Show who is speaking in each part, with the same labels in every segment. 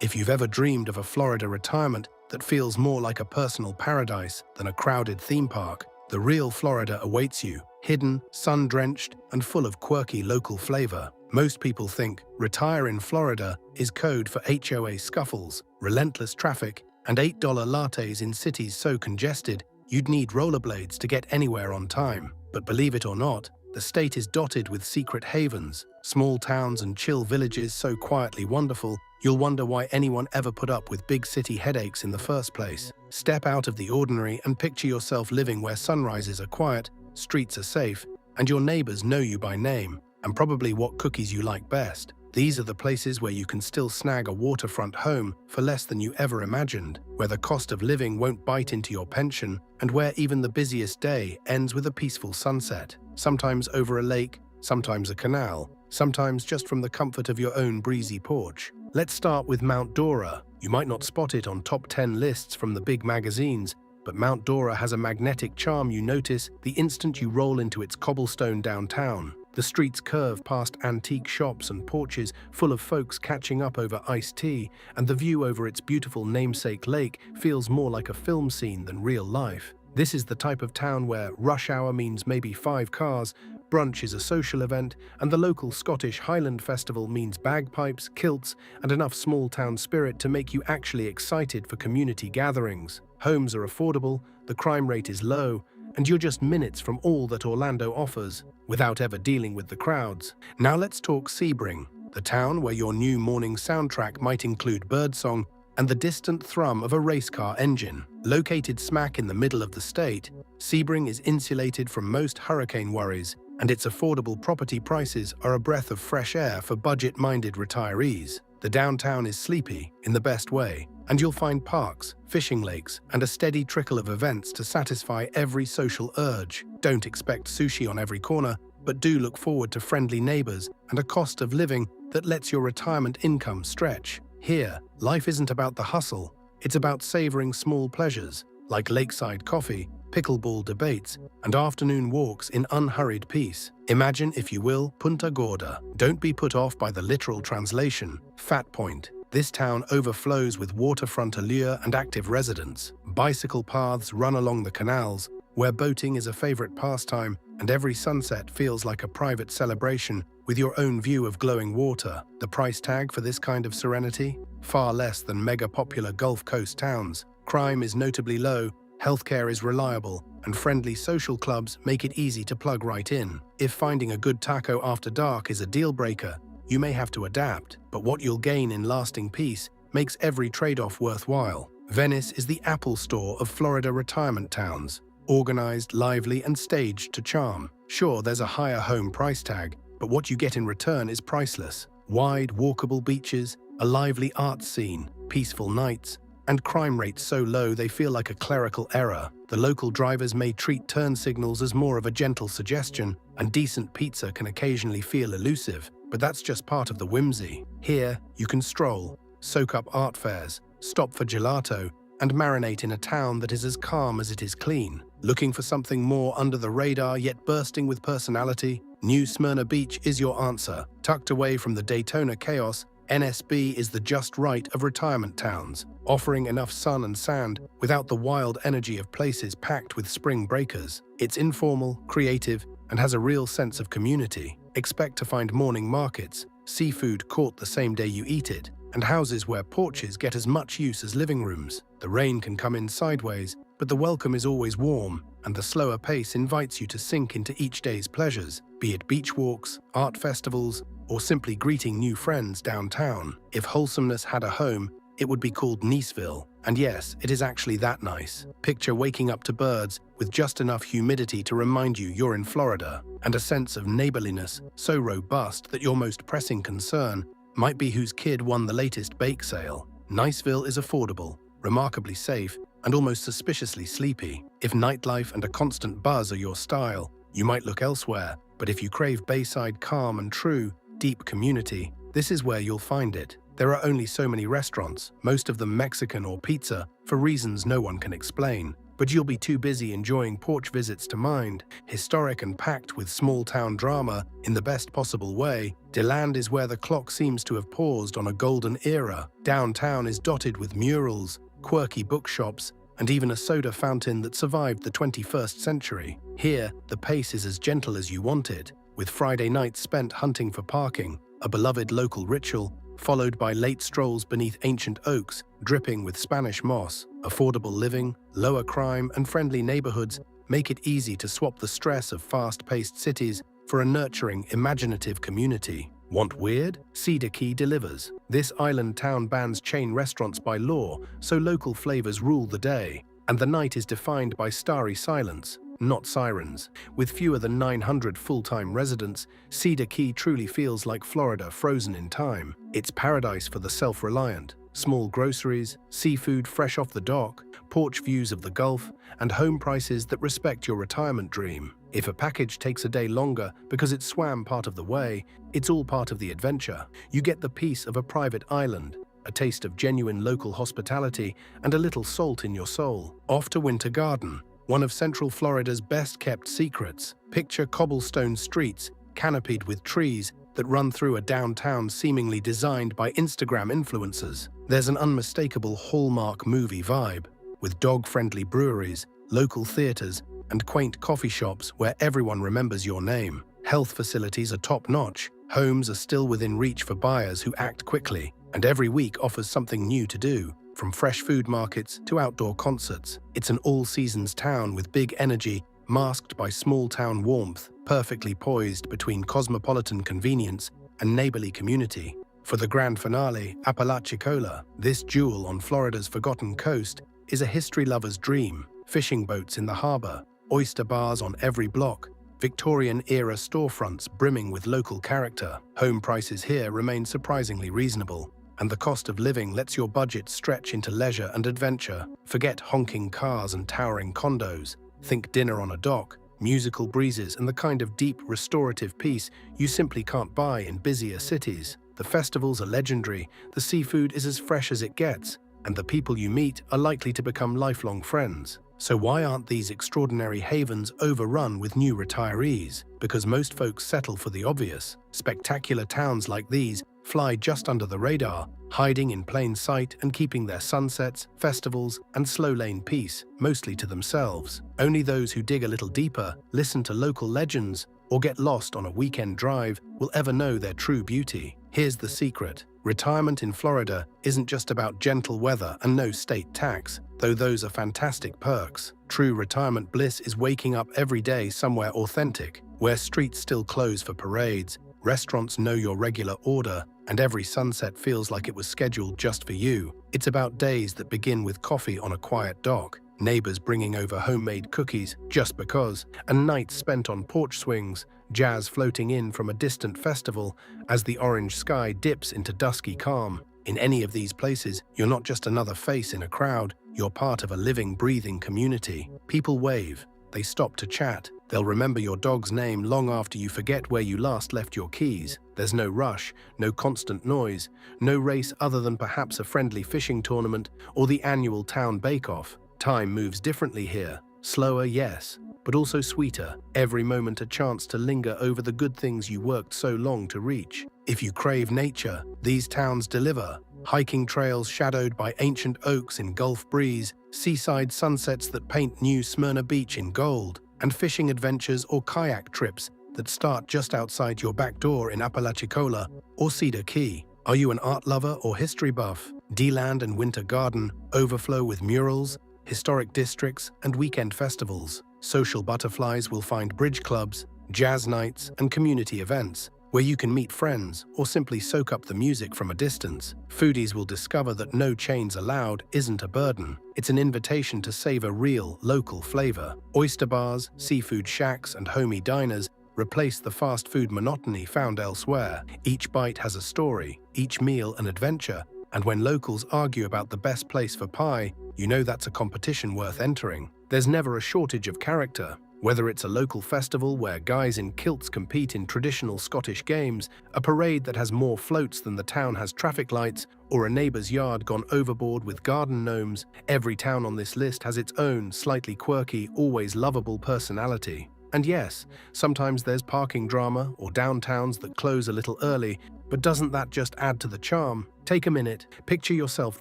Speaker 1: If you've ever dreamed of a Florida retirement that feels more like a personal paradise than a crowded theme park, the real Florida awaits you, hidden, sun-drenched, and full of quirky local flavor. Most people think retire in Florida is code for HOA scuffles, relentless traffic, and $8 lattes in cities so congested you'd need rollerblades to get anywhere on time. But believe it or not, the state is dotted with secret havens, small towns and chill villages so quietly wonderful, you'll wonder why anyone ever put up with big city headaches in the first place. Step out of the ordinary and picture yourself living where sunrises are quiet, streets are safe, and your neighbors know you by name, and probably what cookies you like best. These are the places where you can still snag a waterfront home for less than you ever imagined, where the cost of living won't bite into your pension, and where even the busiest day ends with a peaceful sunset, sometimes over a lake, sometimes a canal, sometimes just from the comfort of your own breezy porch. Let's start with Mount Dora. You might not spot it on top 10 lists from the big magazines, but Mount Dora has a magnetic charm you notice the instant you roll into its cobblestone downtown. The streets curve past antique shops and porches full of folks catching up over iced tea, and the view over its beautiful namesake lake feels more like a film scene than real life. This is the type of town where rush hour means maybe 5 cars, brunch is a social event, and the local Scottish Highland Festival means bagpipes, kilts, and enough small-town spirit to make you actually excited for community gatherings. Homes are affordable, the crime rate is low, and you're just minutes from all that Orlando offers, without ever dealing with the crowds. Now let's talk Sebring, the town where your new morning soundtrack might include birdsong and the distant thrum of a race car engine. Located smack in the middle of the state, Sebring is insulated from most hurricane worries, and its affordable property prices are a breath of fresh air for budget-minded retirees. The downtown is sleepy, in the best way, and you'll find parks, fishing lakes, and a steady trickle of events to satisfy every social urge. Don't expect sushi on every corner, but do look forward to friendly neighbors and a cost of living that lets your retirement income stretch. Here, life isn't about the hustle, it's about savoring small pleasures, like lakeside coffee, pickleball debates, and afternoon walks in unhurried peace. Imagine, if you will, Punta Gorda. Don't be put off by the literal translation, Fat Point. This town overflows with waterfront allure and active residents. Bicycle paths run along the canals, where boating is a favorite pastime, and every sunset feels like a private celebration with your own view of glowing water. The price tag for this kind of serenity? Far less than mega-popular Gulf Coast towns. Crime is notably low, healthcare is reliable, and friendly social clubs make it easy to plug right in. If finding a good taco after dark is a deal-breaker, you may have to adapt, but what you'll gain in lasting peace makes every trade-off worthwhile. Venice is the Apple Store of Florida retirement towns, organized, lively, and staged to charm. Sure, there's a higher home price tag, but what you get in return is priceless. Wide, walkable beaches, a lively arts scene, peaceful nights, and crime rates so low they feel like a clerical error. The local drivers may treat turn signals as more of a gentle suggestion, and decent pizza can occasionally feel elusive, but that's just part of the whimsy. Here, you can stroll, soak up art fairs, stop for gelato, and marinate in a town that is as calm as it is clean. Looking for something more under the radar yet bursting with personality? New Smyrna Beach is your answer. Tucked away from the Daytona chaos, NSB is the just right of retirement towns, offering enough sun and sand without the wild energy of places packed with spring breakers. It's informal, creative, and has a real sense of community. Expect to find morning markets, seafood caught the same day you eat it, and houses where porches get as much use as living rooms. The rain can come in sideways, but the welcome is always warm, and the slower pace invites you to sink into each day's pleasures, be it beach walks, art festivals, or simply greeting new friends downtown. If wholesomeness had a home, it would be called Niceville. And yes, it is actually that nice. Picture waking up to birds with just enough humidity to remind you you're in Florida, and a sense of neighborliness so robust that your most pressing concern might be whose kid won the latest bake sale. Niceville is affordable, remarkably safe, and almost suspiciously sleepy. If nightlife and a constant buzz are your style, you might look elsewhere, but if you crave bayside calm and true, deep community, this is where you'll find it. There are only so many restaurants, most of them Mexican or pizza, for reasons no one can explain. But you'll be too busy enjoying porch visits to mind. Historic and packed with small-town drama in the best possible way, DeLand is where the clock seems to have paused on a golden era. Downtown is dotted with murals, quirky bookshops, and even a soda fountain that survived the 21st century. Here, the pace is as gentle as you want it, with Friday nights spent hunting for parking, a beloved local ritual, followed by late strolls beneath ancient oaks dripping with Spanish moss. Affordable living, lower crime, and friendly neighborhoods make it easy to swap the stress of fast-paced cities for a nurturing, imaginative community. Want weird? Cedar Key delivers. This island town bans chain restaurants by law, so local flavors rule the day, and the night is defined by starry silence, not sirens. With fewer than 900 full-time residents, Cedar Key truly feels like Florida frozen in time. It's paradise for the self-reliant. Small groceries, seafood fresh off the dock, porch views of the Gulf, and home prices that respect your retirement dream. If a package takes a day longer because it swam part of the way, it's all part of the adventure. You get the peace of a private island, a taste of genuine local hospitality, and a little salt in your soul. Off to Winter Garden, one of Central Florida's best-kept secrets. Picture cobblestone streets, canopied with trees that run through a downtown seemingly designed by Instagram influencers. There's an unmistakable Hallmark movie vibe, with dog-friendly breweries, local theaters, and quaint coffee shops where everyone remembers your name. Health facilities are top-notch, homes are still within reach for buyers who act quickly, and every week offers something new to do, from fresh food markets to outdoor concerts. It's an all-seasons town with big energy, masked by small-town warmth, perfectly poised between cosmopolitan convenience and neighborly community. For the grand finale, Apalachicola, this jewel on Florida's forgotten coast, is a history lover's dream. Fishing boats in the harbor, oyster bars on every block, Victorian-era storefronts brimming with local character. Home prices here remain surprisingly reasonable, and the cost of living lets your budget stretch into leisure and adventure. Forget honking cars and towering condos. Think dinner on a dock, musical breezes, and the kind of deep, restorative peace you simply can't buy in busier cities. The festivals are legendary, the seafood is as fresh as it gets, and the people you meet are likely to become lifelong friends. So why aren't these extraordinary havens overrun with new retirees? Because most folks settle for the obvious. Spectacular towns like these fly just under the radar, hiding in plain sight and keeping their sunsets, festivals, and slow-lane peace mostly to themselves. Only those who dig a little deeper, listen to local legends, or get lost on a weekend drive will ever know their true beauty. Here's the secret. Retirement in Florida isn't just about gentle weather and no state tax, though those are fantastic perks. True retirement bliss is waking up every day somewhere authentic, where streets still close for parades, restaurants know your regular order, and every sunset feels like it was scheduled just for you. It's about days that begin with coffee on a quiet dock, neighbors bringing over homemade cookies just because, and nights spent on porch swings, jazz floating in from a distant festival as the orange sky dips into dusky calm. In any of these places, you're not just another face in a crowd, you're part of a living, breathing community. People wave, they stop to chat, they'll remember your dog's name long after you forget where you last left your keys. There's no rush, no constant noise, no race other than perhaps a friendly fishing tournament or the annual town bake-off. Time moves differently here. Slower, yes, but also sweeter. Every moment a chance to linger over the good things you worked so long to reach. If you crave nature, these towns deliver. Hiking trails shadowed by ancient oaks in Gulf breeze, seaside sunsets that paint New Smyrna Beach in gold, and fishing adventures or kayak trips that start just outside your back door in Apalachicola or Cedar Key. Are you an art lover or history buff? DeLand and Winter Garden overflow with murals, historic districts, and weekend festivals. Social butterflies will find bridge clubs, jazz nights, and community events where you can meet friends or simply soak up the music from a distance. Foodies will discover that no chains allowed isn't a burden. It's an invitation to savor real, local flavor. Oyster bars, seafood shacks, and homey diners replace the fast food monotony found elsewhere. Each bite has a story, each meal an adventure, and when locals argue about the best place for pie, you know that's a competition worth entering. There's never a shortage of character. Whether it's a local festival where guys in kilts compete in traditional Scottish games, a parade that has more floats than the town has traffic lights, or a neighbour's yard gone overboard with garden gnomes, every town on this list has its own, slightly quirky, always lovable personality. And yes, sometimes there's parking drama or downtowns that close a little early, but doesn't that just add to the charm? Take a minute, picture yourself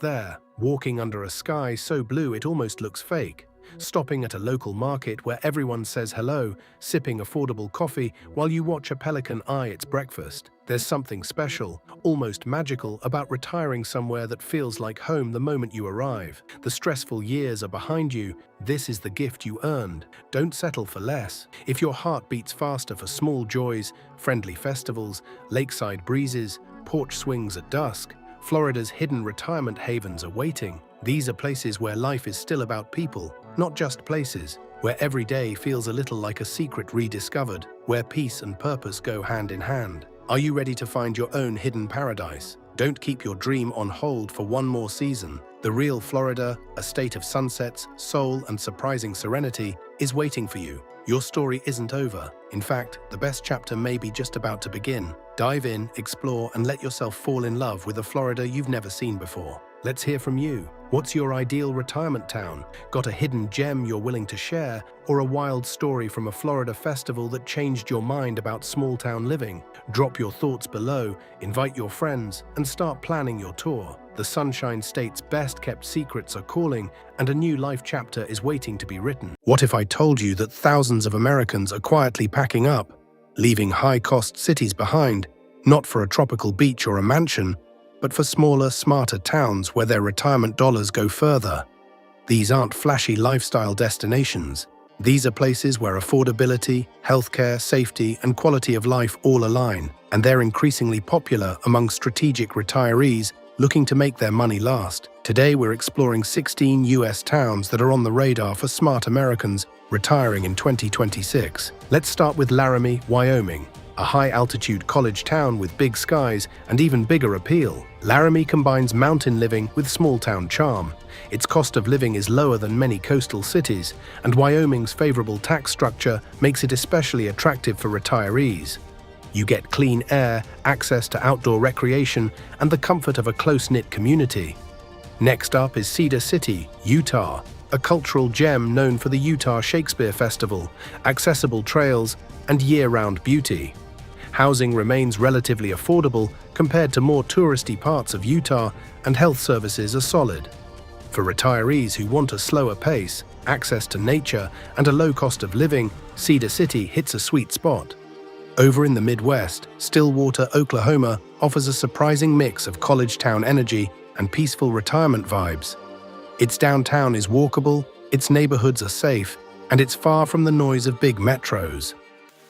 Speaker 1: there, walking under a sky so blue it almost looks fake. Stopping at a local market where everyone says hello, sipping affordable coffee while you watch a pelican eye its breakfast. There's something special, almost magical, about retiring somewhere that feels like home the moment you arrive. The stressful years are behind you. This is the gift you earned. Don't settle for less. If your heart beats faster for small joys, friendly festivals, lakeside breezes, porch swings at dusk, Florida's hidden retirement havens are waiting. These are places where life is still about people, not just places, where every day feels a little like a secret rediscovered, where peace and purpose go hand in hand. Are you ready to find your own hidden paradise? Don't keep your dream on hold for one more season. The real Florida, a state of sunsets, soul, and surprising serenity, is waiting for you. Your story isn't over. In fact, the best chapter may be just about to begin. Dive in, explore, and let yourself fall in love with a Florida you've never seen before. Let's hear from you. What's your ideal retirement town? Got a hidden gem you're willing to share, or a wild story from a Florida festival that changed your mind about small-town living? Drop your thoughts below, invite your friends, and start planning your tour. The Sunshine State's best-kept secrets are calling, and a new life chapter is waiting to be written. What if I told you that thousands of Americans are quietly packing up, leaving high-cost cities behind, not for a tropical beach or a mansion, but for smaller, smarter towns where their retirement dollars go further? These aren't flashy lifestyle destinations. These are places where affordability, healthcare, safety, and quality of life all align, and they're increasingly popular among strategic retirees looking to make their money last. Today we're exploring 16 US towns that are on the radar for smart Americans retiring in 2026. Let's start with Laramie, Wyoming, a high-altitude college town with big skies and even bigger appeal. Laramie combines mountain living with small-town charm. Its cost of living is lower than many coastal cities, and Wyoming's favorable tax structure makes it especially attractive for retirees. You get clean air, access to outdoor recreation, and the comfort of a close-knit community. Next up is Cedar City, Utah, a cultural gem known for the Utah Shakespeare Festival, accessible trails, and year-round beauty. Housing remains relatively affordable compared to more touristy parts of Utah, and health services are solid. For retirees who want a slower pace, access to nature, and a low cost of living, Cedar City hits a sweet spot. Over in the Midwest, Stillwater, Oklahoma offers a surprising mix of college town energy and peaceful retirement vibes. Its downtown is walkable, its neighborhoods are safe, and it's far from the noise of big metros.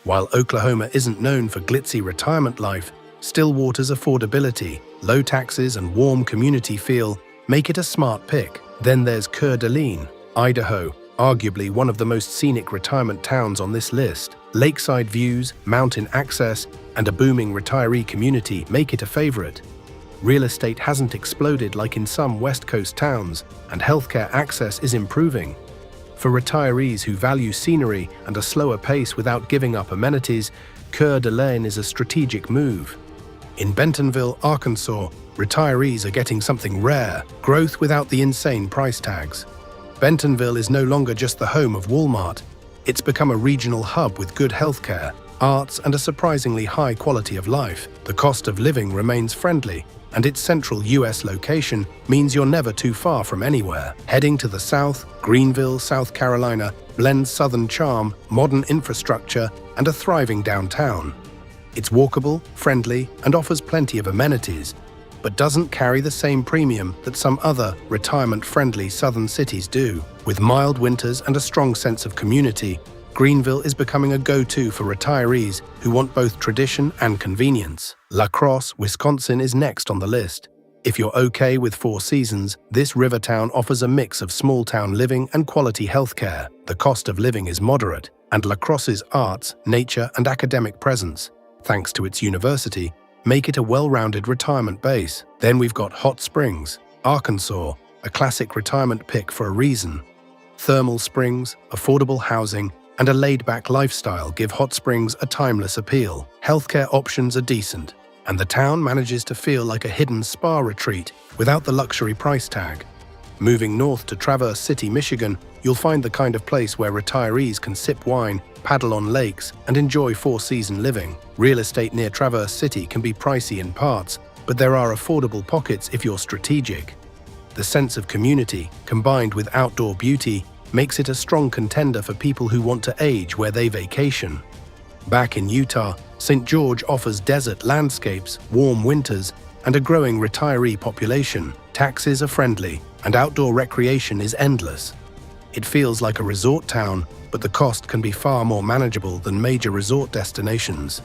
Speaker 1: While Oklahoma isn't known for glitzy retirement life, Stillwater's affordability, low taxes, and warm community feel make it a smart pick. Then there's Coeur d'Alene, Idaho, arguably one of the most scenic retirement towns on this list. Lakeside views, mountain access, and a booming retiree community make it a favorite. Real estate hasn't exploded like in some West Coast towns, and healthcare access is improving. For retirees who value scenery and a slower pace without giving up amenities, Coeur d'Alene is a strategic move. In Bentonville, Arkansas, retirees are getting something rare: growth without the insane price tags. Bentonville is no longer just the home of Walmart. It's become a regional hub with good healthcare, arts, and a surprisingly high quality of life. The cost of living remains friendly, and its central US location means you're never too far from anywhere. Heading to the south, Greenville, South Carolina blends southern charm, modern infrastructure, and a thriving downtown. It's walkable, friendly, and offers plenty of amenities, but doesn't carry the same premium that some other retirement-friendly southern cities do. With mild winters and a strong sense of community, Greenville is becoming a go-to for retirees who want both tradition and convenience. La Crosse, Wisconsin is next on the list. If you're okay with four seasons, this river town offers a mix of small-town living and quality healthcare. The cost of living is moderate, and La Crosse's arts, nature, and academic presence, thanks to its university, make it a well-rounded retirement base. Then we've got Hot Springs, Arkansas, a classic retirement pick for a reason. Thermal springs, affordable housing, and a laid-back lifestyle give Hot Springs a timeless appeal. Healthcare options are decent, and the town manages to feel like a hidden spa retreat without the luxury price tag. Moving north to Traverse City, Michigan, you'll find the kind of place where retirees can sip wine, paddle on lakes, and enjoy four-season living. Real estate near Traverse City can be pricey in parts, but there are affordable pockets if you're strategic. The sense of community, combined with outdoor beauty, makes it a strong contender for people who want to age where they vacation. Back in Utah, St. George offers desert landscapes, warm winters, and a growing retiree population. Taxes are friendly, and outdoor recreation is endless. It feels like a resort town, but the cost can be far more manageable than major resort destinations.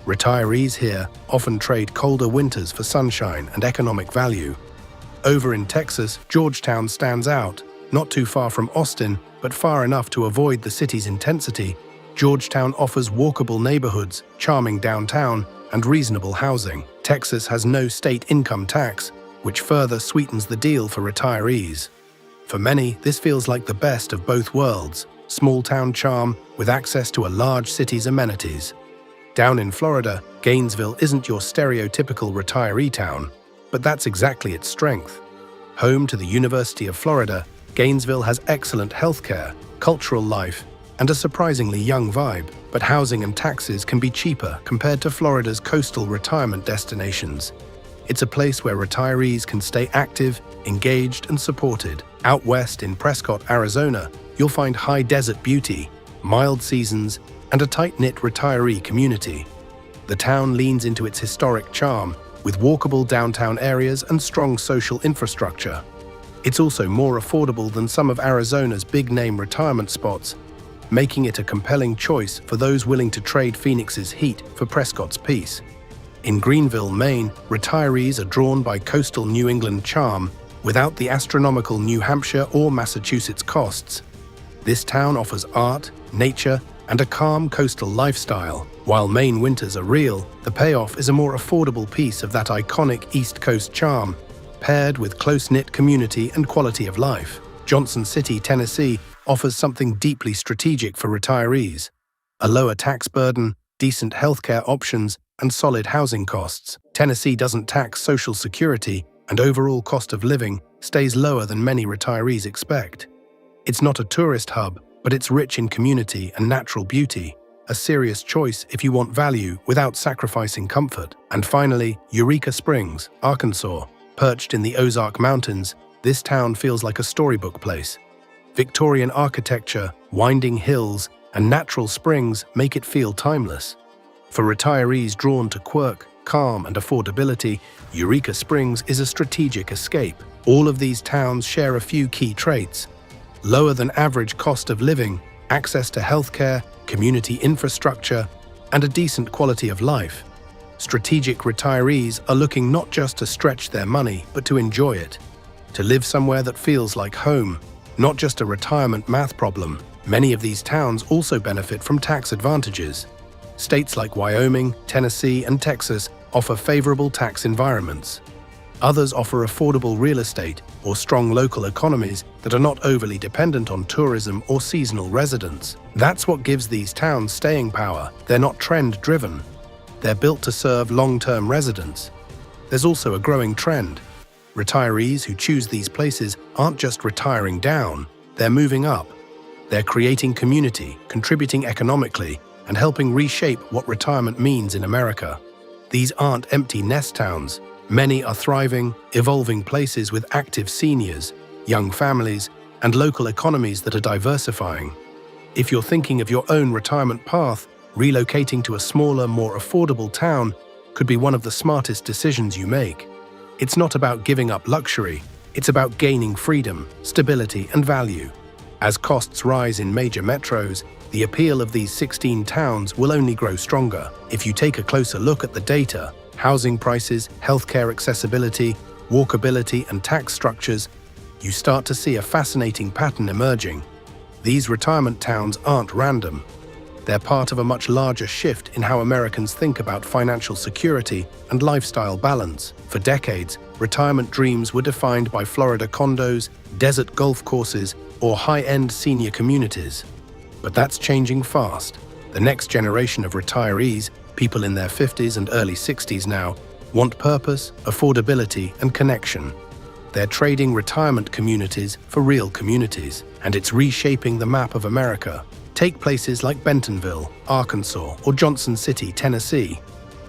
Speaker 1: Retirees here often trade colder winters for sunshine and economic value. Over in Texas, Georgetown stands out. Not too far from Austin, but far enough to avoid the city's intensity, Georgetown offers walkable neighborhoods, charming downtown, and reasonable housing. Texas has no state income tax, which further sweetens the deal for retirees. For many, this feels like the best of both worlds, small-town charm with access to a large city's amenities. Down in Florida, Gainesville isn't your stereotypical retiree town, but that's exactly its strength. Home to the University of Florida, Gainesville has excellent healthcare, cultural life, and a surprisingly young vibe, but housing and taxes can be cheaper compared to Florida's coastal retirement destinations. It's a place where retirees can stay active, engaged, and supported. Out west in Prescott, Arizona, you'll find high desert beauty, mild seasons, and a tight-knit retiree community. The town leans into its historic charm, with walkable downtown areas and strong social infrastructure. It's also more affordable than some of Arizona's big-name retirement spots, making it a compelling choice for those willing to trade Phoenix's heat for Prescott's peace. In Greenville, Maine, retirees are drawn by coastal New England charm without the astronomical New Hampshire or Massachusetts costs. This town offers art, nature, and a calm coastal lifestyle. While Maine winters are real, the payoff is a more affordable piece of that iconic East Coast charm, paired with close-knit community and quality of life. Johnson City, Tennessee, offers something deeply strategic for retirees: a lower tax burden, decent healthcare options, and solid housing costs. Tennessee doesn't tax Social Security, and overall cost of living stays lower than many retirees expect. It's not a tourist hub, but it's rich in community and natural beauty, a serious choice if you want value without sacrificing comfort. And finally, Eureka Springs, Arkansas. Perched in the Ozark Mountains, this town feels like a storybook place. Victorian architecture, winding hills, and natural springs make it feel timeless. For retirees drawn to quirk, calm, and affordability, Eureka Springs is a strategic escape. All of these towns share a few key traits: lower than average cost of living, access to healthcare, community infrastructure, and a decent quality of life. Strategic retirees are looking not just to stretch their money, but to enjoy it. To live somewhere that feels like home, not just a retirement math problem. Many of these towns also benefit from tax advantages. States like Wyoming, Tennessee, and Texas offer favorable tax environments. Others offer affordable real estate or strong local economies that are not overly dependent on tourism or seasonal residents. That's what gives these towns staying power. They're not trend-driven. They're built to serve long-term residents. There's also a growing trend. Retirees who choose these places aren't just retiring down, they're moving up. They're creating community, contributing economically, and helping reshape what retirement means in America. These aren't empty nest towns. Many are thriving, evolving places with active seniors, young families, and local economies that are diversifying. If you're thinking of your own retirement path, relocating to a smaller, more affordable town could be one of the smartest decisions you make. It's not about giving up luxury, it's about gaining freedom, stability, and value. As costs rise in major metros, the appeal of these 16 towns will only grow stronger. If you take a closer look at the data, housing prices, healthcare accessibility, walkability, and tax structures, you start to see a fascinating pattern emerging. These retirement towns aren't random. They're part of a much larger shift in how Americans think about financial security and lifestyle balance. For decades, retirement dreams were defined by Florida condos, desert golf courses, or high-end senior communities. But that's changing fast. The next generation of retirees, people in their 50s and early 60s now, want purpose, affordability, and connection. They're trading retirement communities for real communities, and it's reshaping the map of America. Take places like Bentonville, Arkansas, or Johnson City, Tennessee.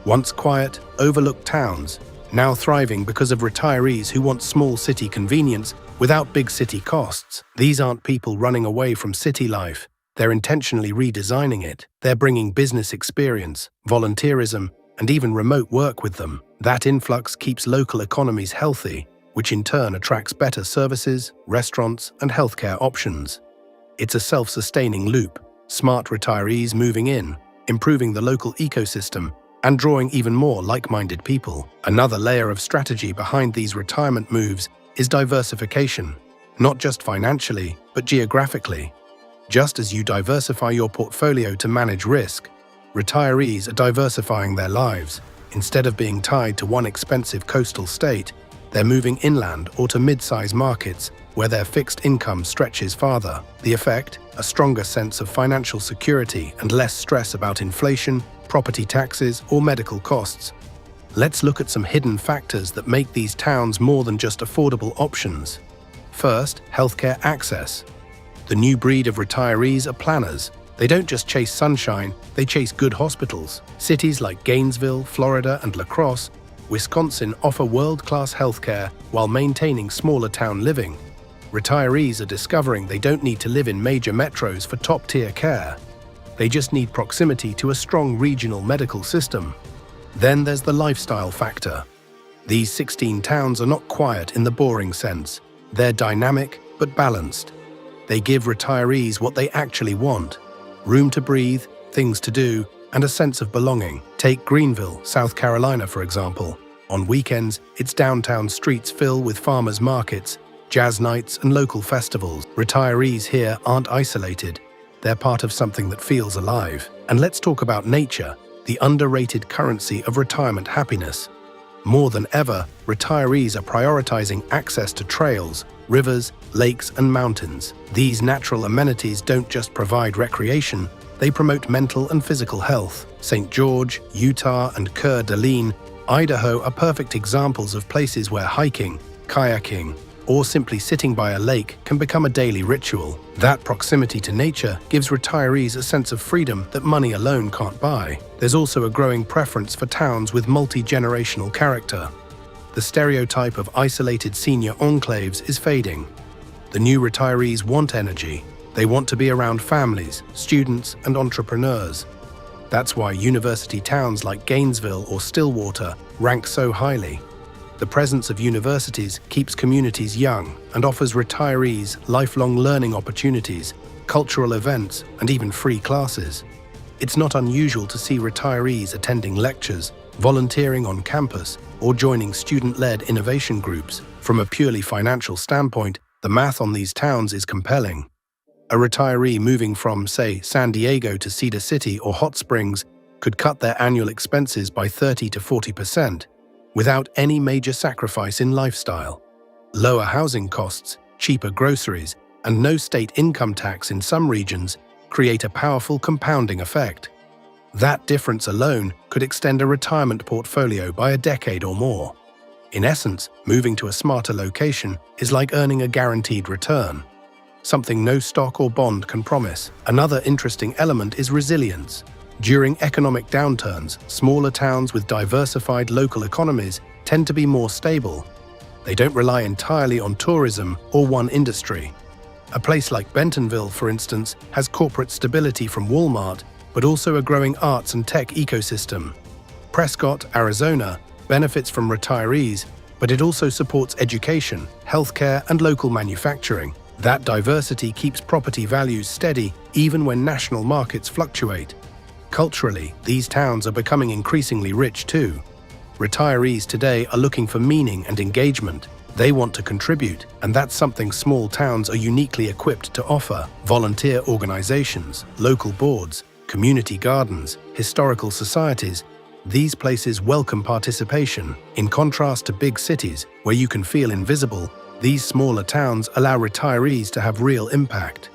Speaker 1: Once quiet, overlooked towns, now thriving because of retirees who want small city convenience without big city costs. These aren't people running away from city life. They're intentionally redesigning it. They're bringing business experience, volunteerism, and even remote work with them. That influx keeps local economies healthy, which in turn attracts better services, restaurants, and healthcare options. It's a self-sustaining loop. Smart retirees moving in, improving the local ecosystem, and drawing even more like-minded people. Another layer of strategy behind these retirement moves is diversification, not just financially, but geographically. Just as you diversify your portfolio to manage risk, retirees are diversifying their lives. Instead of being tied to one expensive coastal state, they're moving inland or to mid-size markets where their fixed income stretches farther. The effect? A stronger sense of financial security and less stress about inflation, property taxes, or medical costs. Let's look at some hidden factors that make these towns more than just affordable options. First, healthcare access. The new breed of retirees are planners. They don't just chase sunshine, they chase good hospitals. Cities like Gainesville, Florida, and La Crosse, Wisconsin offer world-class healthcare while maintaining smaller town living. Retirees are discovering they don't need to live in major metros for top-tier care. They just need proximity to a strong regional medical system. Then there's the lifestyle factor. These 16 towns are not quiet in the boring sense. They're dynamic but balanced. They give retirees what they actually want: room to breathe, things to do, and a sense of belonging. Take Greenville, South Carolina, for example. On weekends, its downtown streets fill with farmers' markets, jazz nights, and local festivals. Retirees here aren't isolated. They're part of something that feels alive. And let's talk about nature, the underrated currency of retirement happiness. More than ever, retirees are prioritizing access to trails, rivers, lakes, and mountains. These natural amenities don't just provide recreation, they promote mental and physical health. St. George, Utah, and Coeur d'Alene, Idaho are perfect examples of places where hiking, kayaking, or simply sitting by a lake can become a daily ritual. That proximity to nature gives retirees a sense of freedom that money alone can't buy. There's also a growing preference for towns with multi-generational character. The stereotype of isolated senior enclaves is fading. The new retirees want energy. They want to be around families, students, and entrepreneurs. That's why university towns like Gainesville or Stillwater rank so highly. The presence of universities keeps communities young and offers retirees lifelong learning opportunities, cultural events, and even free classes. It's not unusual to see retirees attending lectures, volunteering on campus, or joining student-led innovation groups. From a purely financial standpoint, the math on these towns is compelling. A retiree moving from, say, San Diego to Cedar City or Hot Springs could cut their annual expenses by 30 to 40%. Without any major sacrifice in lifestyle. Lower housing costs, cheaper groceries, and no state income tax in some regions create a powerful compounding effect. That difference alone could extend a retirement portfolio by a decade or more. In essence, moving to a smarter location is like earning a guaranteed return, something no stock or bond can promise. Another interesting element is resilience. During economic downturns, smaller towns with diversified local economies tend to be more stable. They don't rely entirely on tourism or one industry. A place like Bentonville, for instance, has corporate stability from Walmart, but also a growing arts and tech ecosystem. Prescott, Arizona, benefits from retirees, but it also supports education, healthcare, and local manufacturing. That diversity keeps property values steady even when national markets fluctuate. Culturally, these towns are becoming increasingly rich too. Retirees today are looking for meaning and engagement. They want to contribute, and that's something small towns are uniquely equipped to offer. Volunteer organizations, local boards, community gardens, historical societies, these places welcome participation. In contrast to big cities, where you can feel invisible, these smaller towns allow retirees to have real impact.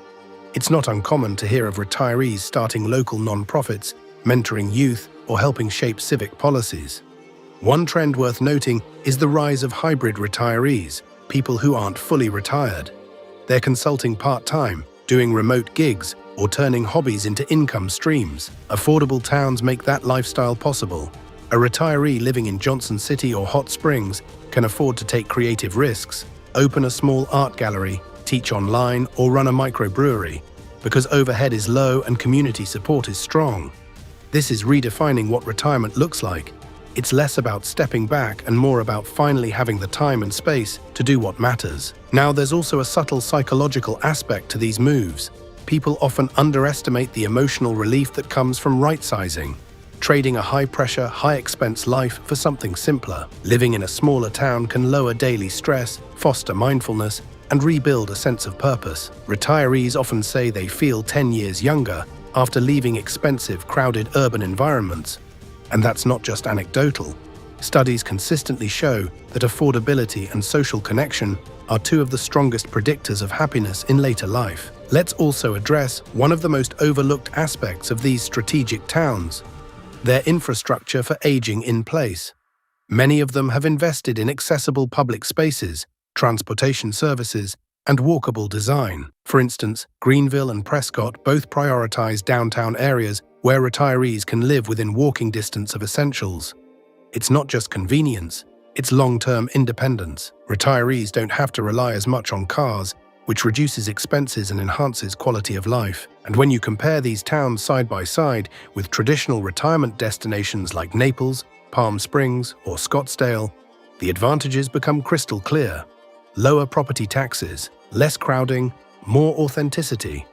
Speaker 1: It's not uncommon to hear of retirees starting local non-profits, mentoring youth, or helping shape civic policies. One trend worth noting is the rise of hybrid retirees, people who aren't fully retired. They're consulting part-time, doing remote gigs, or turning hobbies into income streams. Affordable towns make that lifestyle possible. A retiree living in Johnson City or Hot Springs can afford to take creative risks, open a small art gallery, teach online, or run a microbrewery, because overhead is low and community support is strong. This is redefining what retirement looks like. It's less about stepping back and more about finally having the time and space to do what matters. Now, there's also a subtle psychological aspect to these moves. People often underestimate the emotional relief that comes from right-sizing, trading a high-pressure, high-expense life for something simpler. Living in a smaller town can lower daily stress, foster mindfulness, and rebuild a sense of purpose. Retirees often say they feel 10 years younger after leaving expensive, crowded urban environments. And that's not just anecdotal. Studies consistently show that affordability and social connection are two of the strongest predictors of happiness in later life. Let's also address one of the most overlooked aspects of these strategic towns: their infrastructure for aging in place. Many of them have invested in accessible public spaces, transportation services, and walkable design. For instance, Greenville and Prescott both prioritize downtown areas where retirees can live within walking distance of essentials. It's not just convenience, it's long-term independence. Retirees don't have to rely as much on cars, which reduces expenses and enhances quality of life. And when you compare these towns side by side with traditional retirement destinations like Naples, Palm Springs, or Scottsdale, the advantages become crystal clear. Lower property taxes, less crowding, more authenticity.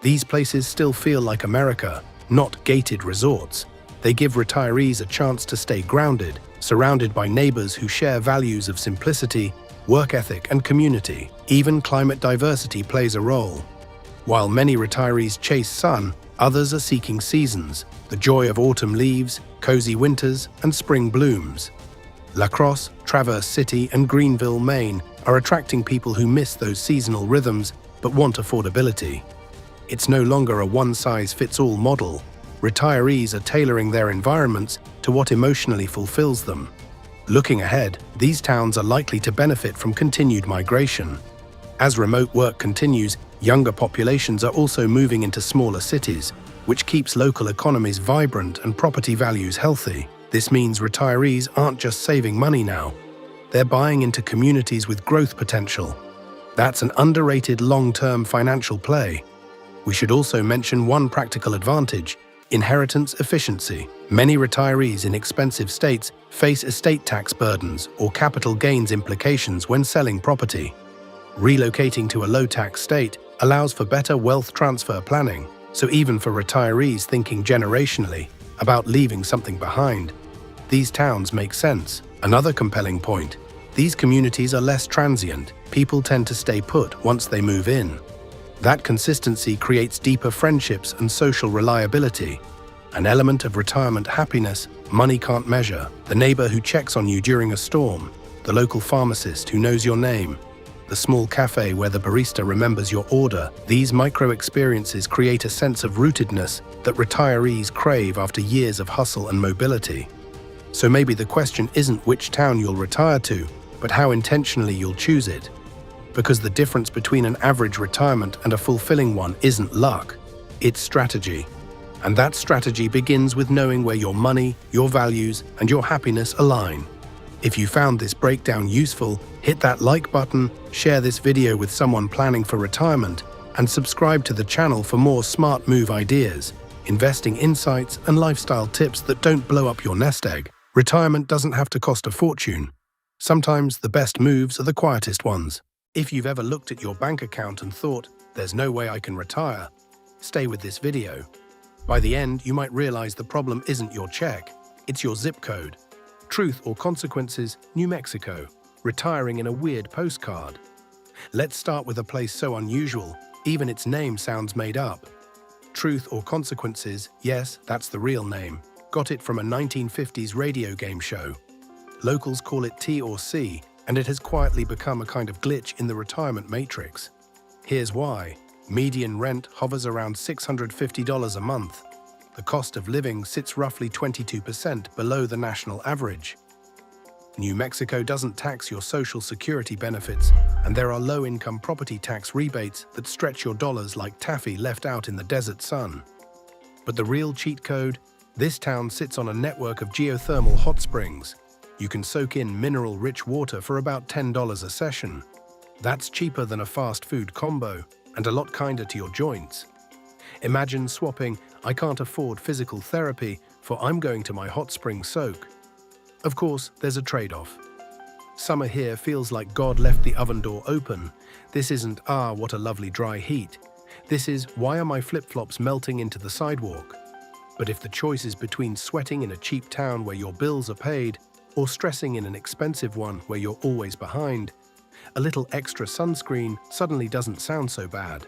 Speaker 1: These places still feel like America, not gated resorts. They give retirees a chance to stay grounded, surrounded by neighbors who share values of simplicity, work ethic, and community. Even climate diversity plays a role. While many retirees chase sun, others are seeking seasons, the joy of autumn leaves, cozy winters, and spring blooms. La Crosse, Traverse City, and Greenville, Maine are attracting people who miss those seasonal rhythms but want affordability. It's no longer a one-size-fits-all model. Retirees are tailoring their environments to what emotionally fulfills them. Looking ahead, these towns are likely to benefit from continued migration. As remote work continues, younger populations are also moving into smaller cities, which keeps local economies vibrant and property values healthy. This means retirees aren't just saving money now. They're buying into communities with growth potential. That's an underrated long-term financial play. We should also mention one practical advantage: inheritance efficiency. Many retirees in expensive states face estate tax burdens or capital gains implications when selling property. Relocating to a low-tax state allows for better wealth transfer planning, so even for retirees thinking generationally about leaving something behind, these towns make sense. Another compelling point: these communities are less transient. People tend to stay put once they move in. That consistency creates deeper friendships and social reliability, an element of retirement happiness money can't measure. The neighbor who checks on you during a storm, the local pharmacist who knows your name, the small cafe where the barista remembers your order. These micro-experiences create a sense of rootedness that retirees crave after years of hustle and mobility. So maybe the question isn't which town you'll retire to, but how intentionally you'll choose it. Because the difference between an average retirement and a fulfilling one isn't luck, it's strategy. And that strategy begins with knowing where your money, your values, and your happiness align. If you found this breakdown useful, hit that like button, share this video with someone planning for retirement, and subscribe to the channel for more smart move ideas, investing insights, and lifestyle tips that don't blow up your nest egg. Retirement doesn't have to cost a fortune. Sometimes the best moves are the quietest ones. If you've ever looked at your bank account and thought, "There's no way I can retire," stay with this video. By the end, you might realize the problem isn't your check, it's your zip code. Truth or Consequences, New Mexico, retiring in a weird postcard. Let's start with a place so unusual, even its name sounds made up. Truth or Consequences, yes, that's the real name. Got it from a 1950s radio game show. Locals call it T or C, and it has quietly become a kind of glitch in the retirement matrix. Here's why. Median rent hovers around $650 a month. The cost of living sits roughly 22% below the national average. New Mexico doesn't tax your Social Security benefits, and there are low-income property tax rebates that stretch your dollars like taffy left out in the desert sun. But the real cheat code? This town sits on a network of geothermal hot springs. You can soak in mineral-rich water for about $10 a session. That's cheaper than a fast food combo, and a lot kinder to your joints. Imagine swapping "I can't afford physical therapy" for "I'm going to my hot spring soak." Of course, there's a trade-off. Summer here feels like God left the oven door open. This isn't "ah, what a lovely dry heat." This is "why are my flip-flops melting into the sidewalk?" But if the choice is between sweating in a cheap town where your bills are paid or stressing in an expensive one where you're always behind, a little extra sunscreen suddenly doesn't sound so bad.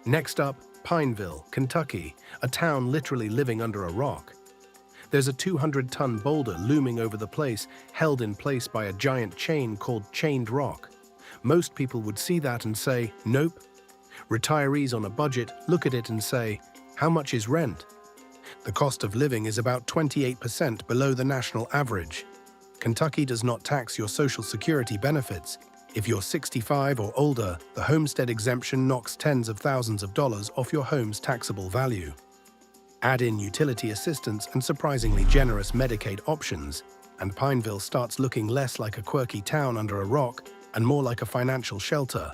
Speaker 1: Next up, Pineville, Kentucky, a town literally living under a rock. There's a 200-ton boulder looming over the place, held in place by a giant chain called Chained Rock. Most people would see that and say, nope. Retirees on a budget look at it and say, how much is rent? The cost of living is about 28% below the national average. Kentucky does not tax your Social Security benefits. If you're 65 or older, the homestead exemption knocks tens of thousands of dollars off your home's taxable value. Add in utility assistance and surprisingly generous Medicaid options, and Pineville starts looking less like a quirky town under a rock and more like a financial shelter.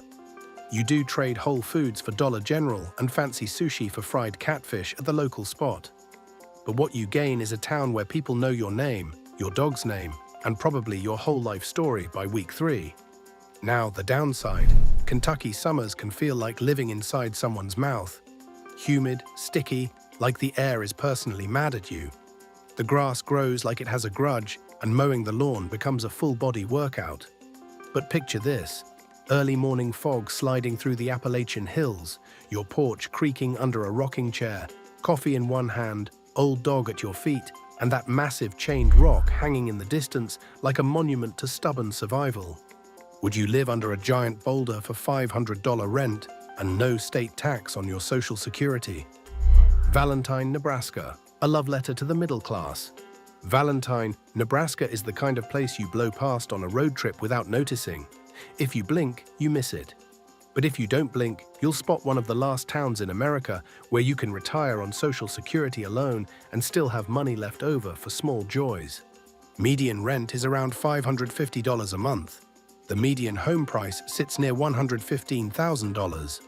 Speaker 1: You do trade Whole Foods for Dollar General and fancy sushi for fried catfish at the local spot. But what you gain is a town where people know your name, your dog's name, and probably your whole life story by week 3. Now, the downside. Kentucky summers can feel like living inside someone's mouth. Humid, sticky, like the air is personally mad at you. The grass grows like it has a grudge, and mowing the lawn becomes a full-body workout. But picture this: early morning fog sliding through the Appalachian Hills, your porch creaking under a rocking chair, coffee in one hand, old dog at your feet, and that massive chained rock hanging in the distance like a monument to stubborn survival. Would you live under a giant boulder for $500 rent and no state tax on your Social Security? Valentine, Nebraska, a love letter to the middle class. Valentine, Nebraska is the kind of place you blow past on a road trip without noticing. If you blink, you miss it. But if you don't blink, you'll spot one of the last towns in America where you can retire on Social Security alone and still have money left over for small joys. Median rent is around $550 a month. The median home price sits near $115,000.